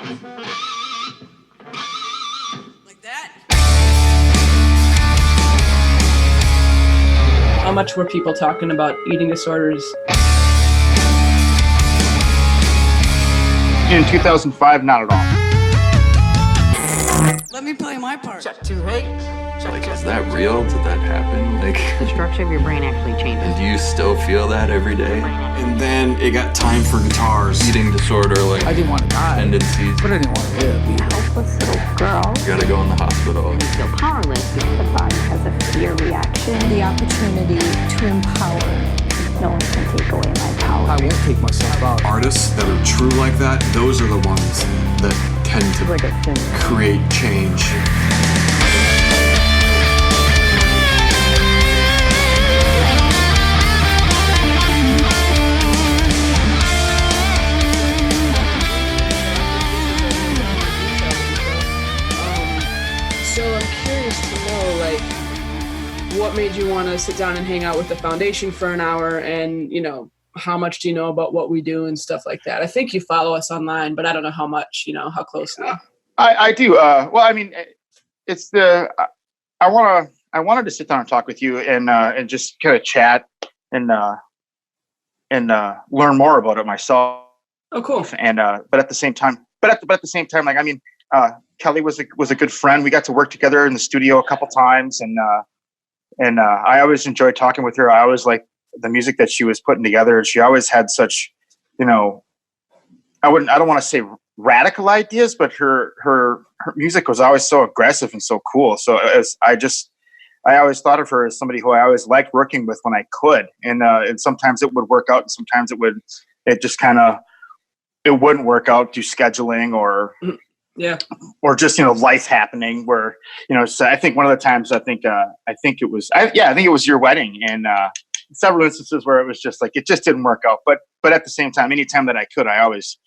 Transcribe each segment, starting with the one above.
Like that. How much were people talking about eating disorders? In 2005, not at all. Let me play my part. Check 2, hey. Like, is that real? Did that happen? Like, The structure of your brain actually changes. and do you still feel that every day? And then it got time for guitars. Eating disorder, like I didn't want to die, tendencies. but I didn't want to live either. Helpless little girl. You gotta go in the hospital. You feel powerless because the body has a fear reaction. The opportunity to empower. No one can take away my power. I won't take myself out. Artists that are true like that, those are the ones that tend to Like a sin. create change. So I'm curious to know, like, what made you want to sit down and hang out with the foundation for an hour, and, you know, how much do you know about what we do and stuff like that? I think you follow us online, but I don't know how much, you know, how closely. I do. Well, I mean, it's the I wanted to sit down and talk with you and just kind of chat and learn more about it myself. Oh, cool. And but at the same time, like, I mean, Kelly was a good friend. We got to work together in the studio a couple times, and I always enjoyed talking with her. I always liked the music that she was putting together. She always had such, you know, I don't want to say radical ideas, but her music was always so aggressive and so cool. So I always thought of her as somebody who I always liked working with when I could. And sometimes it would work out, and sometimes it wouldn't work out due scheduling or just, you know, life happening where, you know, so I think one of the times I think it was your wedding, and several instances where it was just like, it just didn't work out. But at the same time, anytime that I could, I was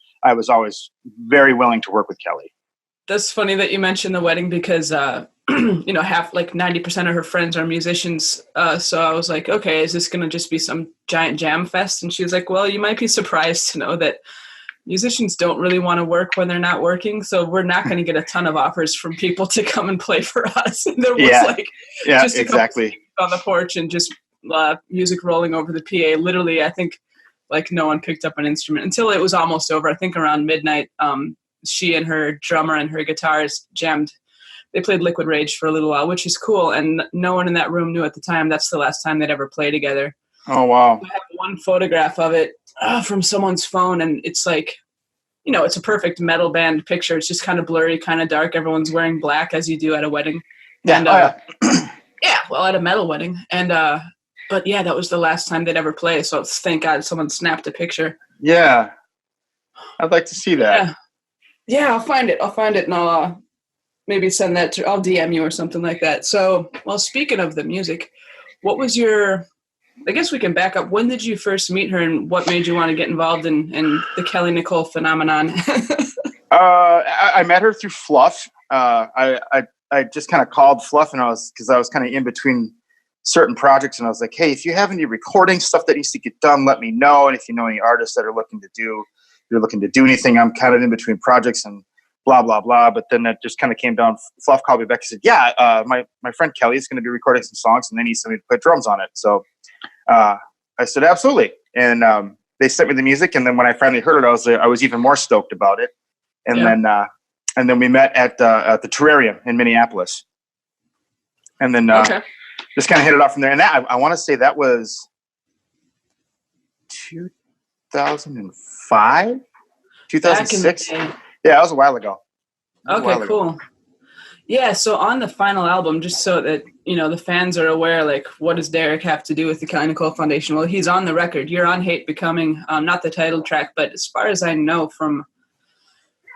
always very willing to work with Kelly. That's funny that you mentioned the wedding because, you know, 90% of her friends are musicians. So I was like, okay, is this going to just be some giant jam fest? And she was like, well, you might be surprised to know that musicians don't really want to work when they're not working. So we're not going to get a ton of offers from people to come and play for us. And there was just exactly on the porch and just music rolling over the PA. Literally, I think like no one picked up an instrument until it was almost over. I think around midnight, she and her drummer and her guitarist jammed. They played Liquid Rage for a little while, which is cool. And no one in that room knew at the time that's the last time they'd ever play together. Oh, wow. I have one photograph of it from someone's phone, and it's like, you know, it's a perfect metal band picture. It's just kind of blurry, kind of dark. Everyone's wearing black as you do at a wedding. Yeah. And, at a metal wedding. And, but yeah, that was the last time they'd ever play. So thank God someone snapped a picture. Yeah. I'd like to see that. Yeah, I'll find it. And I'll maybe send that I'll DM you or something like that. So, well, speaking of the music, what was I guess we can back up. When did you first meet her, and what made you want to get involved in the Kelly Nicole phenomenon? I met her through Fluff. I just kind of called Fluff, and because I was kind of in between certain projects, and I was like, hey, if you have any recording stuff that needs to get done, let me know. And if you know any artists that are looking to do anything, I'm kind of in between projects and blah, blah, blah. But then it just kind of came down. Fluff called me back and said, yeah, my friend Kelly is going to be recording some songs, and they need somebody to put drums on it. So I said, absolutely. And they sent me the music. And then when I finally heard it, I was even more stoked about it. And then we met at the Terrarium in Minneapolis. And then just kind of hit it off from there. And that, I want to say that was 2005, 2006. Yeah, that was a while ago. Okay, cool. Yeah, so on the final album, just so that, you know, the fans are aware, like, what does Derek have to do with the Kelly Nicole Foundation? Well, he's on the record. You're on Hate Becoming, not the title track, but as far as I know from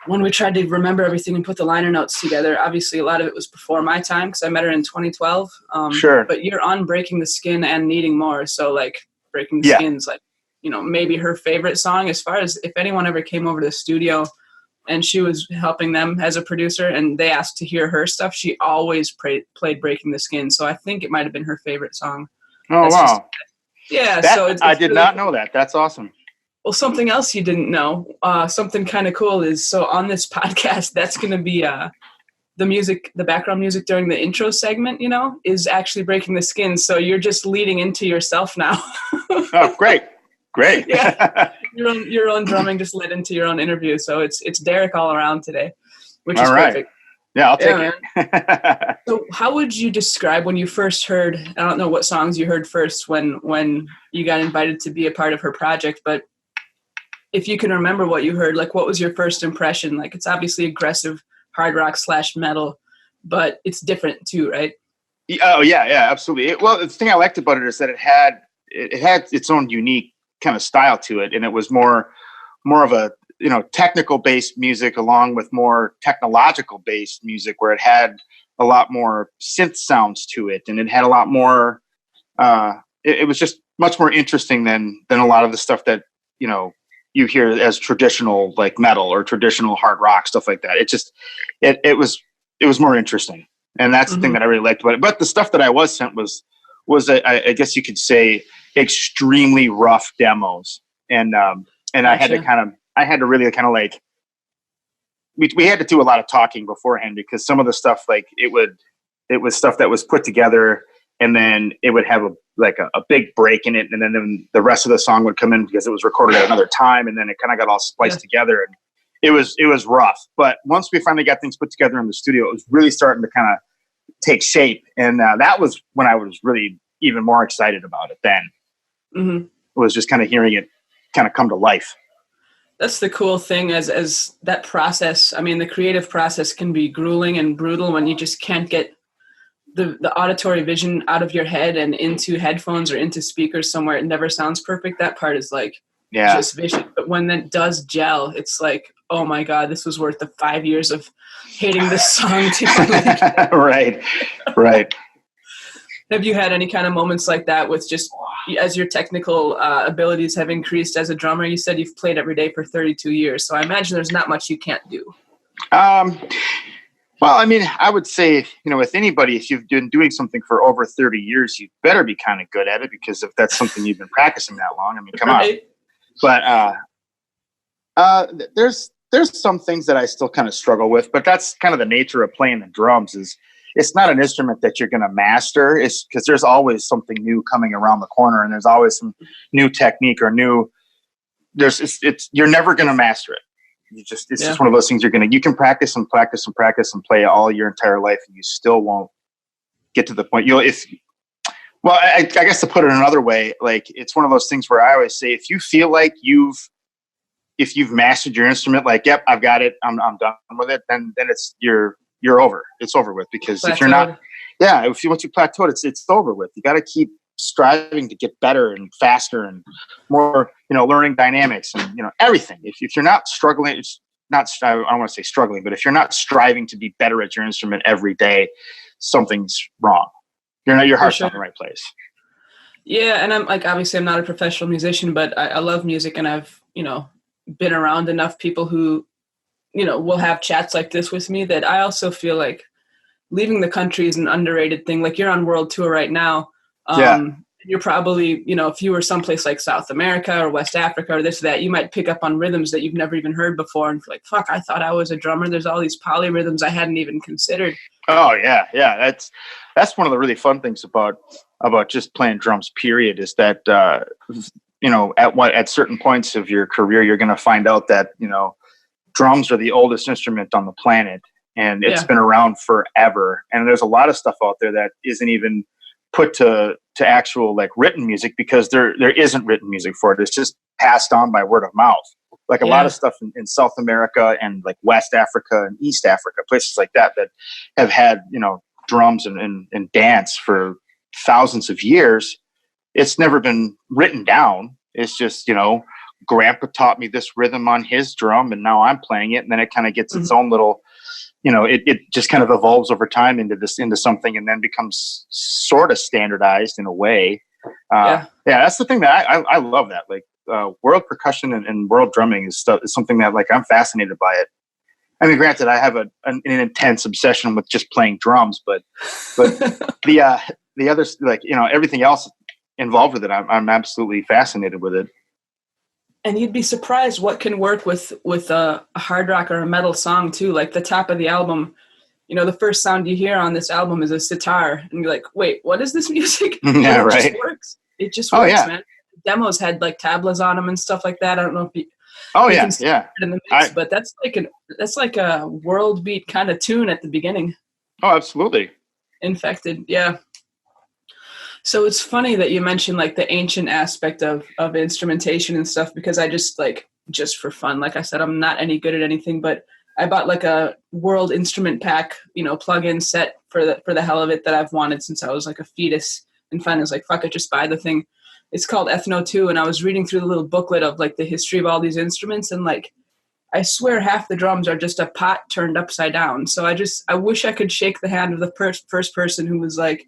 when we tried to remember everything and put the liner notes together, obviously a lot of it was before my time because I met her in 2012. Sure. But you're on Breaking the Skin and Needing More. So, like, Breaking the Skin's, like, you know, maybe her favorite song as far as if anyone ever came over to the studio and she was helping them as a producer and they asked to hear her stuff, she always played Breaking the Skin. So I think it might have been her favorite song. Oh, wow. So it's I did really not know that. That's awesome. Well, something else you didn't know, something kind of cool is, so on this podcast, that's going to be the music, the background music during the intro segment, is actually breaking the skin. So you're just leading into yourself now. Oh, great. Yeah. Your own drumming just led into your own interview. So it's Derek all around today, which is perfect. Yeah, I'll take it. So how would you describe when you first heard, I don't know what songs you heard first when you got invited to be a part of her project, but if you can remember what you heard, like what was your first impression? Like it's obviously aggressive hard rock / metal, but it's different too, right? Oh yeah, absolutely. Well, the thing I liked about it is that it had its own unique kind of style to it, and it was more of a technical based music along with more technological based music, where it had a lot more synth sounds to it, and it had a lot more. It was just much more interesting than a lot of the stuff that you hear as traditional like metal or traditional hard rock, stuff like that. It was more interesting. And that's the thing that I really liked about it. But the stuff that I was sent was I guess you could say extremely rough demos. And gotcha. I had to really kind of like, we had to do a lot of talking beforehand, because some of the stuff, like it was stuff that was put together and then it would have a big break in it. And then the rest of the song would come in because it was recorded at another time. And then it kind of got all spliced together, and it was rough. But once we finally got things put together in the studio, it was really starting to kind of take shape. And that was when I was really even more excited about it then. Mm-hmm. It was just kind of hearing it kind of come to life. That's the cool thing as that process. I mean, the creative process can be grueling and brutal when you just can't get the auditory vision out of your head and into headphones or into speakers somewhere. It never sounds perfect. That part is like just vicious. But when that does gel, it's like, oh my God, this was worth the 5 years of hating this song. Right. Have you had any kind of moments like that with just as your technical abilities have increased as a drummer? You said you've played every day for 32 years. So I imagine there's not much you can't do. Well, I mean, I would say, with anybody, if you've been doing something for over 30 years, you better be kind of good at it, because if that's something you've been practicing that long, I mean, come on. But there's some things that I still kind of struggle with, but that's kind of the nature of playing the drums. Is it's not an instrument that you're going to master. It's because there's always something new coming around the corner, and there's always some new technique or new. You're never going to master it. It's just one of those things you can practice and practice and practice and play all your entire life, and you still won't get to the point. I guess to put it another way, like it's one of those things where I always say, if you feel like if you've mastered your instrument, like, yep, I've got it, I'm done with it, then you're over. It's over with, because if you're not, once you plateaued, it's over with. You got to keep striving to get better and faster and more, learning dynamics and, everything. If you're not struggling, I don't want to say struggling, but if you're not striving to be better at your instrument every day, something's wrong. Your heart's not in the right place. Yeah. And I'm like, obviously I'm not a professional musician, but I love music, and I've, been around enough people who, will have chats like this with me, that I also feel like leaving the country is an underrated thing. Like you're on world tour right now. You're probably, if you were someplace like South America or West Africa or this, that, you might pick up on rhythms that you've never even heard before and feel like, fuck, I thought I was a drummer. There's all these polyrhythms I hadn't even considered. Oh yeah. Yeah. That's one of the really fun things about just playing drums, period, is that, at certain points of your career, you're going to find out that, drums are the oldest instrument on the planet, and it's been around forever. And there's a lot of stuff out there that isn't even put to actual like written music, because there isn't written music for it. It's just passed on by word of mouth. Like a lot of stuff in South America and like West Africa and East Africa, places like that have had, drums and dance for thousands of years. It's never been written down. It's just, Grandpa taught me this rhythm on his drum, and now I'm playing it. And then it kind of gets its own little, it just kind of evolves over time into something, and then becomes sort of standardized in a way. That's the thing that I love that. Like world percussion and world drumming is something that, like, I'm fascinated by it. I mean, granted, I have an intense obsession with just playing drums, but the others, like, everything else involved with it, I'm absolutely fascinated with it. And you'd be surprised what can work with a hard rock or a metal song too. Like the top of the album, the first sound you hear on this album is a sitar, and you're like, wait, what is this music? Yeah, it right. just works. It just Oh, works, yeah. man. Demos had like tablas on them and stuff like that. I don't know if you Oh, you yeah, can see yeah. it in the mix, but that's like a world beat kind of tune at the beginning. Oh, absolutely. Infected, yeah. So it's funny that you mentioned like the ancient aspect of instrumentation and stuff, because I just for fun, like I said, I'm not any good at anything, but I bought like a world instrument pack, plug-in set for the hell of it that I've wanted since I was like a fetus, and finally I was like, fuck it, just buy the thing. It's called Ethno 2, and I was reading through the little booklet of like the history of all these instruments, and like I swear half the drums are just a pot turned upside down. So I wish I could shake the hand of the first person who was like,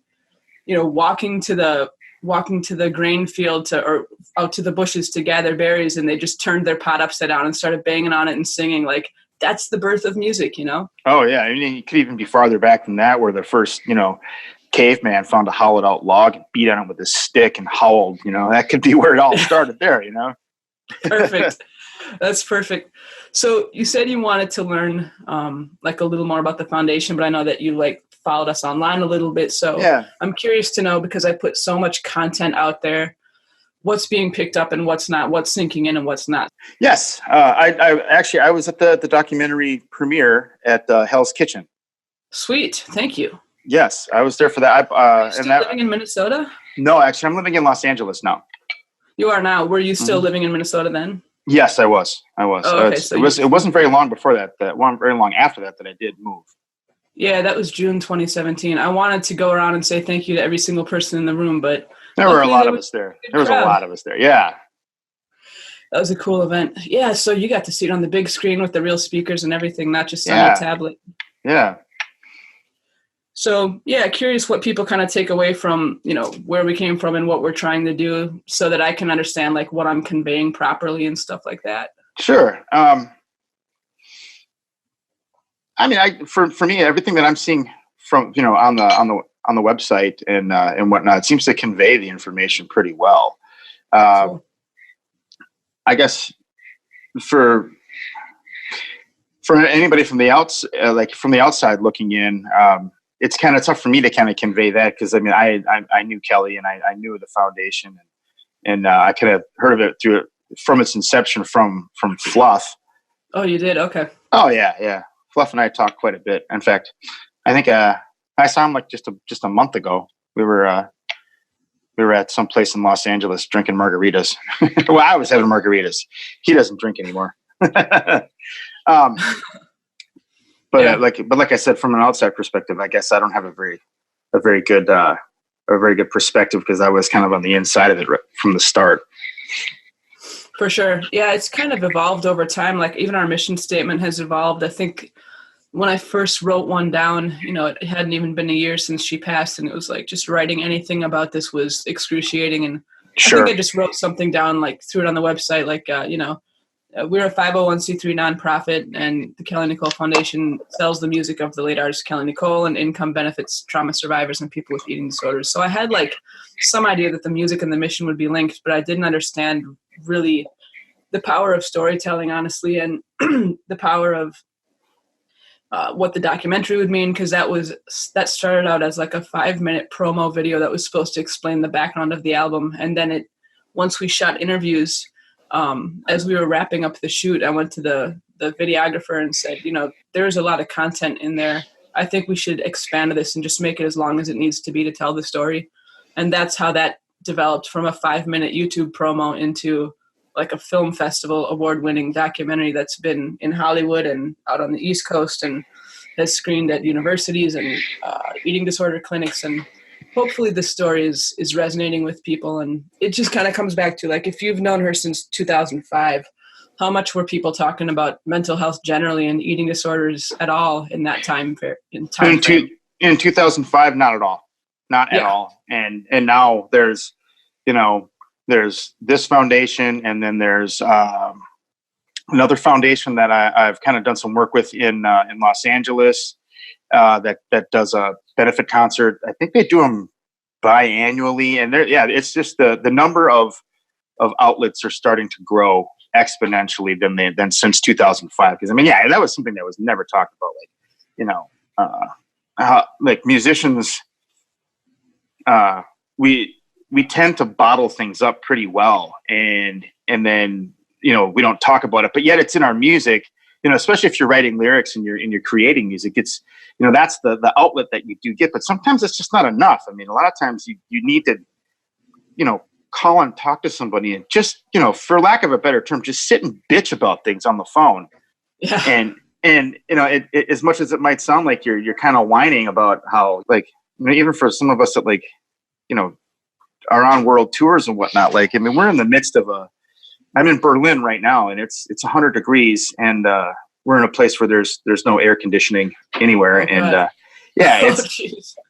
walking to the grain field or out to the bushes to gather berries, and they just turned their pot upside down and started banging on it and singing. Like, that's the birth of music, Oh, yeah. I mean, you could even be farther back than that, where the first, caveman found a hollowed out log and beat on it with a stick and howled. That could be where it all started there. Perfect. That's perfect. So you said you wanted to learn like a little more about the foundation, but I know that you like followed us online a little bit. So Yeah. I'm curious to know, because I put so much content out there, what's being picked up and what's not, what's sinking in and what's not. Yes. I was at the documentary premiere at Hell's Kitchen. Sweet. Thank you. Yes, I was there for that. Are you still living in Minnesota? No, actually, I'm living in Los Angeles now. You are now. Were you still living in Minnesota then? Yes, I was. Oh, okay. It wasn't very long before that. Very long after that I did move. Yeah, that was June 2017. I wanted to go around and say thank you to every single person in the room, but there were a lot of us there. There was a lot of us there. Yeah. That was a cool event. Yeah, so you got to see it on the big screen with the real speakers and everything, not just on your tablet. Yeah. So, yeah, curious what people kind of take away from, where we came from and what we're trying to do, so that I can understand like what I'm conveying properly and stuff like that. Sure. I mean, for me, everything that I'm seeing from, on the website and whatnot, it seems to convey the information pretty well. Cool. I guess for anybody from the outside looking in, it's kind of tough for me to kind of convey that, because I mean, I knew Kelly and I knew the foundation, and I kind of heard of it from its inception from Fluff. Oh, you did? Okay. Oh yeah. Fluff and I talked quite a bit. In fact, I think I saw him like just a month ago. We were at some place in Los Angeles drinking margaritas. Well, I was having margaritas. He doesn't drink anymore. But like I said, from an outside perspective, I guess I don't have a very good perspective, because I was kind of on the inside of it from the start. For sure. Yeah, it's kind of evolved over time. Like even our mission statement has evolved. I think when I first wrote one down, it hadn't even been a year since she passed, and it was like just writing anything about this was excruciating. And Sure. I think I just wrote something down, like threw it on the website, like, we're a 501c3 nonprofit, and the Kelly Nicole Foundation sells the music of the late artist Kelly Nicole and income benefits trauma survivors and people with eating disorders. So I had like some idea that the music and the mission would be linked, but I didn't understand really the power of storytelling, honestly, and the power of what the documentary would mean, because that started out as like a 5-minute promo video that was supposed to explain the background of the album. And then once we shot interviews, as we were wrapping up the shoot, I went to the videographer and said, there's a lot of content in there. I think we should expand this and just make it as long as it needs to be to tell the story. And that's how that developed from a 5-minute YouTube promo into like a film festival award-winning documentary that's been in Hollywood and out on the East Coast and has screened at universities and eating disorder clinics. And hopefully the story is resonating with people. And it just kind of comes back to, like, if you've known her since 2005, how much were people talking about mental health generally and eating disorders at all in that time frame? In 2005, not at all. Not at all. And now there's this foundation, and then there's another foundation that I've kind of done some work with in Los Angeles that does a benefit concert. I think they do them biannually, and it's just the number of outlets are starting to grow exponentially than since 2005. Because I mean, yeah, that was something that was never talked about. Like, you know, how, like musicians, we tend to bottle things up pretty well, and then, you know, we don't talk about it, but yet it's in our music. You know, especially if you're writing lyrics and you're creating music, it's, you know, that's the outlet that you do get. But sometimes it's just not enough. I mean, a lot of times you need to, you know, call and talk to somebody and just, you know, for lack of a better term, just sit and bitch about things on the phone. Yeah. And you know, it as much as it might sound like you're kind of whining about how, like, I mean, even for some of us that, like, you know, are on world tours and whatnot, like, I mean, we're in the midst of I'm in Berlin right now, and it's 100 degrees, and we're in a place where there's no air conditioning anywhere. Oh, and yeah,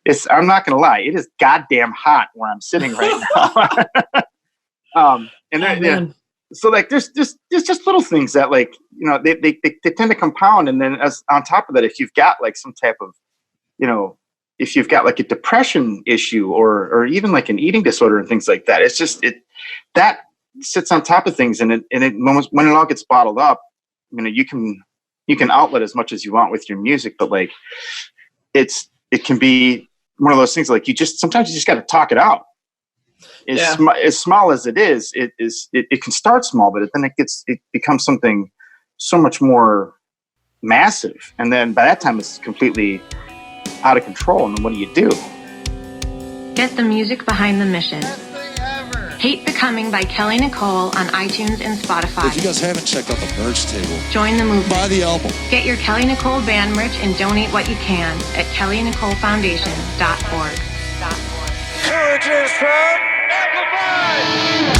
it's I'm not gonna lie, it is goddamn hot where I'm sitting right now. So like there's just little things that, like, you know, they tend to compound, and then as on top of that, if you've got like some type of, you know, if you've got like a depression issue or even like an eating disorder and things like that, it's just that sits on top of things, and when it all gets bottled up, you know, you can outlet as much as you want with your music, but like it can be one of those things, like sometimes you just got to talk it out. As small as it is, it can start small, but then it becomes something so much more massive, and then by that time it's completely out of control. And then what do you do? Get the music behind the mission. Hate Becoming by Kelly Nicole on iTunes and Spotify. If you guys haven't checked out the merch table, join the movement. Buy the album. Get your Kelly Nicole band merch and donate what you can at kellynicolefoundation.org. Courage is from Amplified.